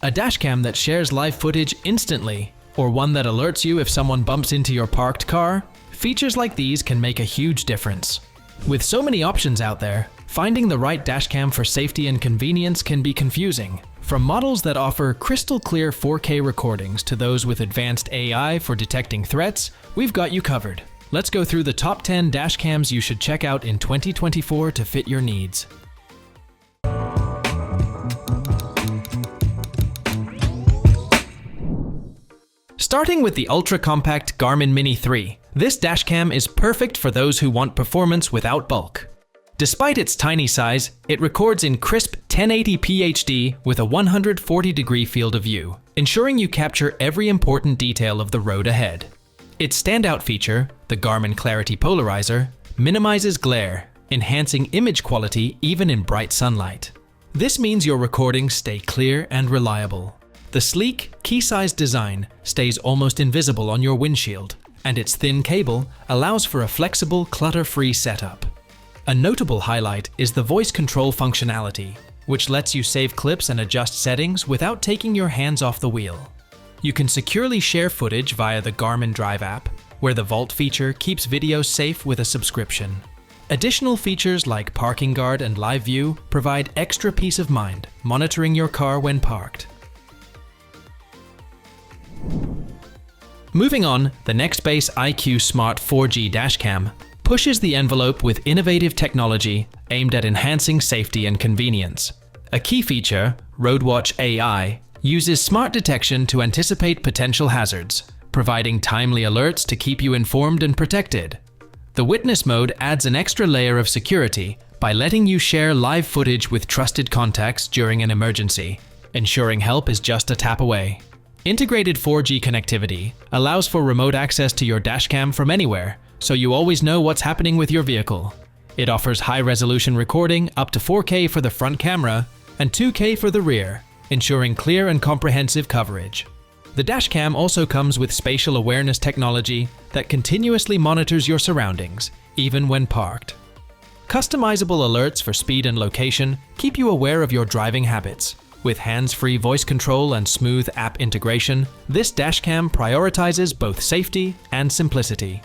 a dashcam that shares live footage instantly, or one that alerts you if someone bumps into your parked car, features like these can make a huge difference. With so many options out there, finding the right dashcam for safety and convenience can be confusing. From models that offer crystal clear 4K recordings to those with advanced AI for detecting threats, we've got you covered. Let's go through the top 10 dashcams you should check out in 2024 to fit your needs. Starting with the ultra-compact Garmin Mini 3, this dashcam is perfect for those who want performance without bulk. Despite its tiny size, it records in crisp 1080p HD with a 140-degree field of view, ensuring you capture every important detail of the road ahead. Its standout feature, the Garmin Clarity Polarizer, minimizes glare, enhancing image quality even in bright sunlight. This means your recordings stay clear and reliable. The sleek, key-sized design stays almost invisible on your windshield, and its thin cable allows for a flexible, clutter-free setup. A notable highlight is the voice control functionality, which lets you save clips and adjust settings without taking your hands off the wheel. You can securely share footage via the Garmin Drive app, where the Vault feature keeps videos safe with a subscription. Additional features like Parking Guard and Live View provide extra peace of mind, monitoring your car when parked. Moving on, the Nextbase IQ Smart 4G Dashcam pushes the envelope with innovative technology aimed at enhancing safety and convenience. A key feature, RoadWatch AI, uses smart detection to anticipate potential hazards, providing timely alerts to keep you informed and protected. The Witness mode adds an extra layer of security by letting you share live footage with trusted contacts during an emergency, ensuring help is just a tap away. Integrated 4G connectivity allows for remote access to your dashcam from anywhere, so you always know what's happening with your vehicle. It offers high-resolution recording up to 4K for the front camera and 2K for the rear, ensuring clear and comprehensive coverage. The dashcam also comes with spatial awareness technology that continuously monitors your surroundings, even when parked. Customizable alerts for speed and location keep you aware of your driving habits. With hands-free voice control and smooth app integration, this dashcam prioritizes both safety and simplicity.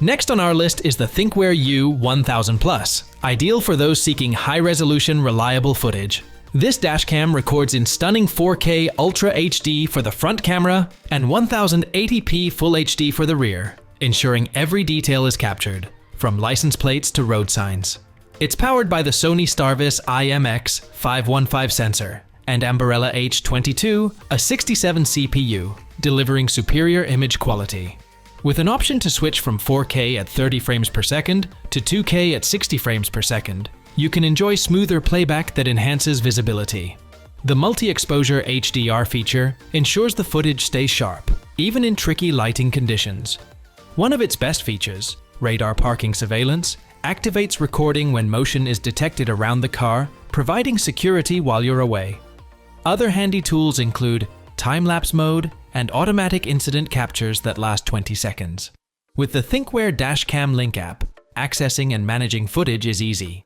Next on our list is the Thinkware U1000+, ideal for those seeking high-resolution, reliable footage. This dashcam records in stunning 4K Ultra HD for the front camera and 1080p Full HD for the rear, ensuring every detail is captured, from license plates to road signs. It's powered by the Sony Starvis IMX515 sensor and Ambarella H22, a 67 CPU, delivering superior image quality. With an option to switch from 4K at 30 frames per second to 2K at 60 frames per second, you can enjoy smoother playback that enhances visibility. The multi-exposure HDR feature ensures the footage stays sharp, even in tricky lighting conditions. One of its best features, radar parking surveillance, activates recording when motion is detected around the car, providing security while you're away. Other handy tools include time-lapse mode and automatic incident captures that last 20 seconds. With the Thinkware Dashcam Link app, accessing and managing footage is easy.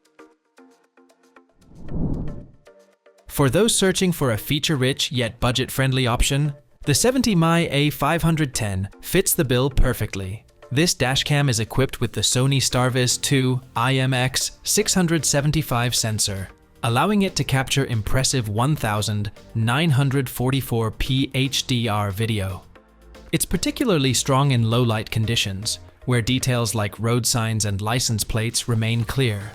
For those searching for a feature-rich yet budget-friendly option, the 70mm A510 fits the bill perfectly. This dashcam is equipped with the Sony Starvis 2 IMX675 sensor, allowing it to capture impressive 1944p HDR video. It's particularly strong in low-light conditions, where details like road signs and license plates remain clear.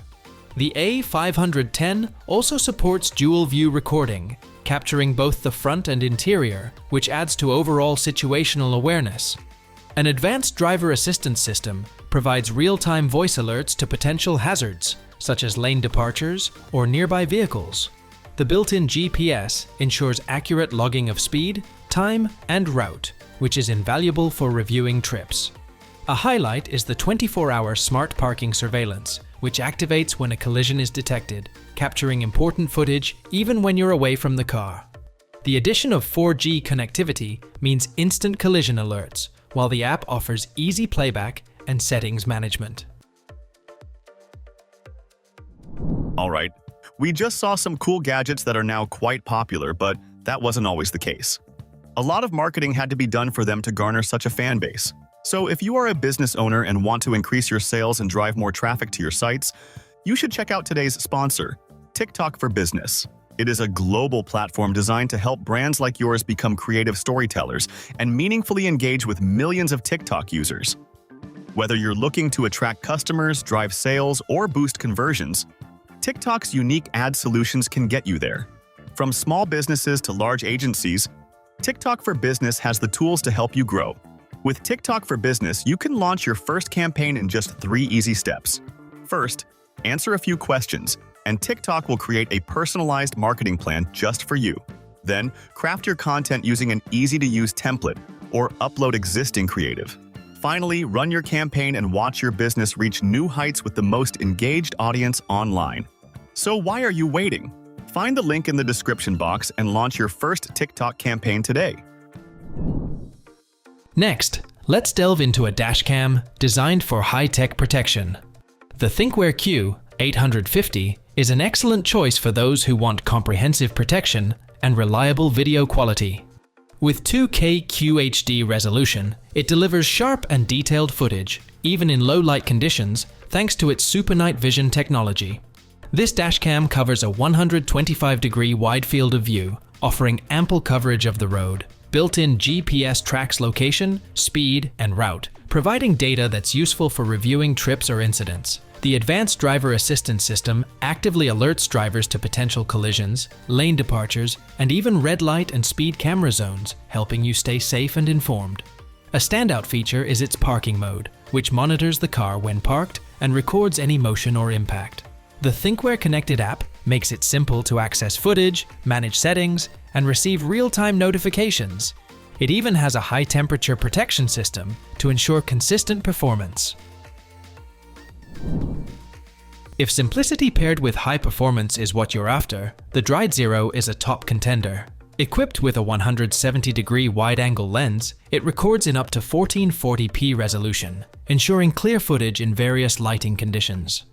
The A510 also supports dual-view recording, capturing both the front and interior, which adds to overall situational awareness. An advanced driver assistance system provides real-time voice alerts to potential hazards, such as lane departures or nearby vehicles. The built-in GPS ensures accurate logging of speed, time, and route, which is invaluable for reviewing trips. A highlight is the 24-hour smart parking surveillance, which activates when a collision is detected, capturing important footage even when you're away from the car. The addition of 4G connectivity means instant collision alerts, while the app offers easy playback and settings management. All right, We just saw some cool gadgets that are now quite popular, but that wasn't always the case. A lot of marketing had to be done for them to garner such a fan base. So if you are a business owner and want to increase your sales and drive more traffic to your sites, you should check out today's sponsor, Tik Tok For Business. It is a global platform designed to help brands like yours become creative storytellers and meaningfully engage with millions of TikTok users. Whether you're looking to attract customers, drive sales, or boost conversions, TikTok's unique ad solutions can get you there. From small businesses to large agencies, Tik Tok For Business has the tools to help you grow. With Tik Tok For Business, you can launch your first campaign in just 3 easy steps. First, answer a few questions, and TikTok will create a personalized marketing plan just for you. Then, craft your content using an easy-to-use template or upload existing creative. Finally, run your campaign and watch your business reach new heights with the most engaged audience online. So why are you waiting? Find the link in the description box and launch your first TikTok campaign today. Next, let's delve into a dashcam designed for high-tech protection. The Thinkware Q850 is an excellent choice for those who want comprehensive protection and reliable video quality. With 2K QHD resolution, it delivers sharp and detailed footage, even in low-light conditions, thanks to its super night vision technology. This dashcam covers a 125-degree wide field of view, offering ample coverage of the road. Built-in GPS tracks location, speed, and route, providing data that's useful for reviewing trips or incidents. The advanced driver assistance system actively alerts drivers to potential collisions, lane departures, and even red light and speed camera zones, helping you stay safe and informed. A standout feature is its parking mode, which monitors the car when parked and records any motion or impact. The Thinkware connected app makes it simple to access footage, manage settings, and receive real-time notifications. It even has a high-temperature protection system to ensure consistent performance. If simplicity paired with high performance is what you're after, the Dride Zero is a top contender. Equipped with a 170-degree wide-angle lens, it records in up to 1440p resolution, ensuring clear footage in various lighting conditions.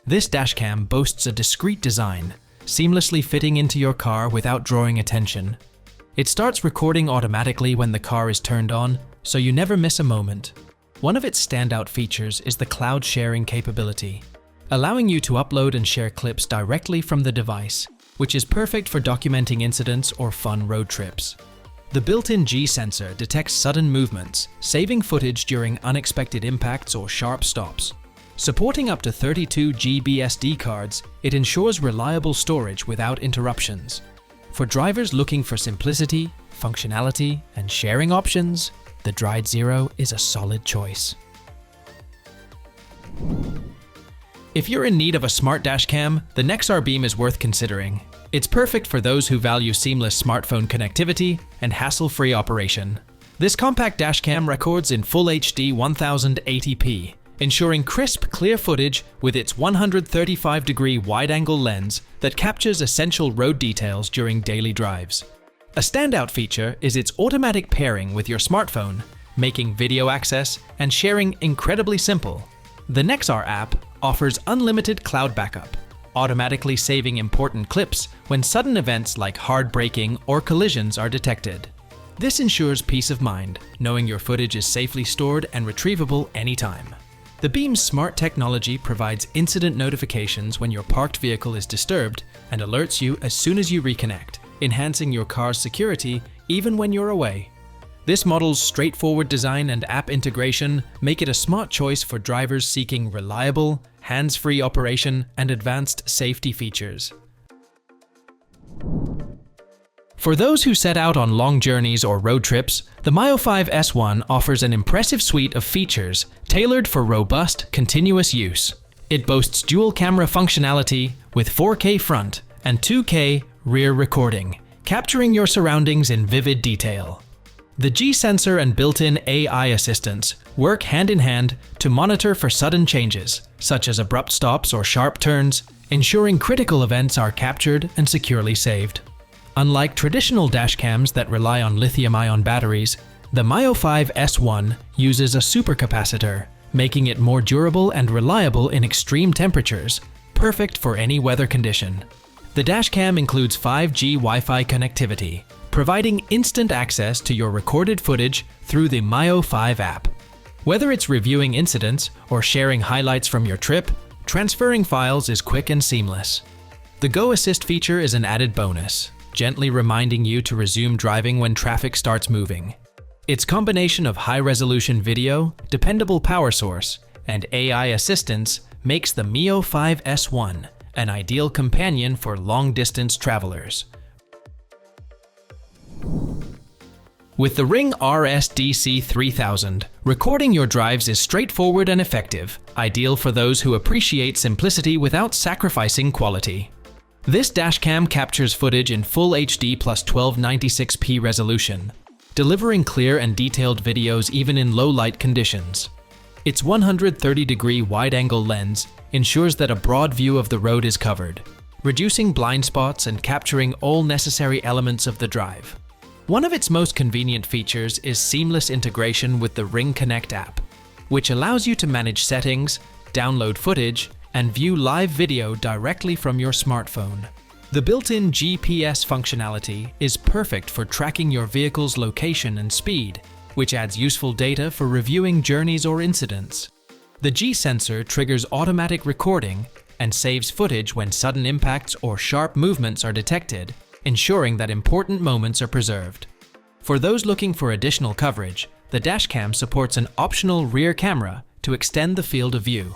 This dashcam boasts a discreet design, seamlessly fitting into your car without drawing attention. It starts recording automatically when the car is turned on, so you never miss a moment. One of its standout features is the cloud sharing capability, allowing you to upload and share clips directly from the device, which is perfect for documenting incidents or fun road trips. The built-in G sensor detects sudden movements, saving footage during unexpected impacts or sharp stops. Supporting up to 32 GB SD cards, it ensures reliable storage without interruptions. For drivers looking for simplicity, functionality, and sharing options, the Dride Zero is a solid choice. If you're in need of a smart dashcam, the Nexar Beam is worth considering. It's perfect for those who value seamless smartphone connectivity and hassle-free operation. This compact dashcam records in Full HD 1080p, ensuring crisp, clear footage with its 135-degree wide-angle lens that captures essential road details during daily drives. A standout feature is its automatic pairing with your smartphone, making video access and sharing incredibly simple. The Nexar app offers unlimited cloud backup, automatically saving important clips when sudden events like hard braking or collisions are detected. This ensures peace of mind, knowing your footage is safely stored and retrievable anytime. The Beam's smart technology provides incident notifications when your parked vehicle is disturbed and alerts you as soon as you reconnect, enhancing your car's security even when you're away. This model's straightforward design and app integration make it a smart choice for drivers seeking reliable, hands-free operation and advanced safety features. For those who set out on long journeys or road trips, the Miofive S1 offers an impressive suite of features tailored for robust, continuous use. It boasts dual camera functionality with 4K front and 2K rear recording, capturing your surroundings in vivid detail. The G sensor and built-in AI assistants work hand-in-hand to monitor for sudden changes, such as abrupt stops or sharp turns, ensuring critical events are captured and securely saved. Unlike traditional dashcams that rely on lithium-ion batteries, the Miofive S1 uses a supercapacitor, making it more durable and reliable in extreme temperatures, perfect for any weather condition. The dashcam includes 5G Wi-Fi connectivity, providing instant access to your recorded footage through the Miofive app. Whether it's reviewing incidents or sharing highlights from your trip, transferring files is quick and seamless. The Go Assist feature is an added bonus, gently reminding you to resume driving when traffic starts moving. Its combination of high-resolution video, dependable power source, and AI assistance makes the Miofive S1 an ideal companion for long-distance travelers. With the Ring RS-DC3000, recording your drives is straightforward and effective, ideal for those who appreciate simplicity without sacrificing quality. This dashcam captures footage in Full HD plus 1296p resolution, delivering clear and detailed videos even in low-light conditions. Its 130-degree wide-angle lens ensures that a broad view of the road is covered, reducing blind spots and capturing all necessary elements of the drive. One of its most convenient features is seamless integration with the Ring Connect app, which allows you to manage settings, download footage, and view live video directly from your smartphone. The built-in GPS functionality is perfect for tracking your vehicle's location and speed, which adds useful data for reviewing journeys or incidents. The G sensor triggers automatic recording and saves footage when sudden impacts or sharp movements are detected, ensuring that important moments are preserved. For those looking for additional coverage, the dashcam supports an optional rear camera to extend the field of view.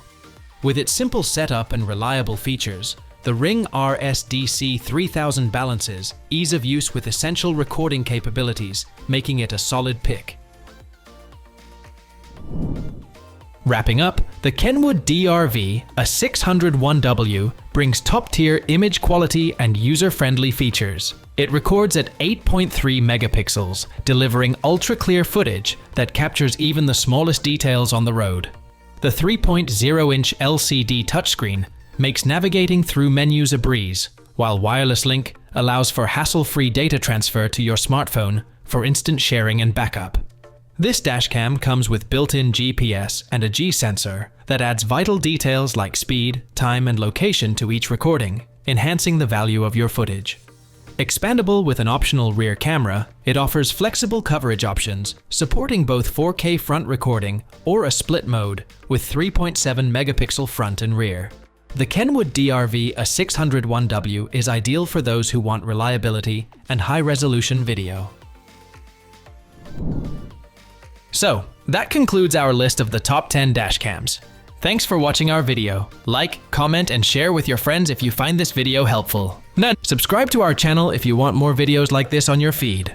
With its simple setup and reliable features, the Ring RS-DC3000 balances ease of use with essential recording capabilities, making it a solid pick. Wrapping up, the Kenwood DRV A601W brings top-tier image quality and user-friendly features. It records at 8.3 megapixels, delivering ultra-clear footage that captures even the smallest details on the road. The 3.0-inch LCD touchscreen makes navigating through menus a breeze, while Wireless Link allows for hassle-free data transfer to your smartphone for instant sharing and backup. This dashcam comes with built-in GPS and a G sensor that adds vital details like speed, time, and location to each recording, enhancing the value of your footage. Expandable with an optional rear camera, it offers flexible coverage options, supporting both 4K front recording or a split mode with 3.7 megapixel front and rear. The Kenwood DRV A601W is ideal for those who want reliability and high-resolution video. So, that concludes our list of the top 10 dashcams. Thanks for watching our video. Like, comment, and share with your friends if you find this video helpful. Subscribe to our channel if you want more videos like this on your feed.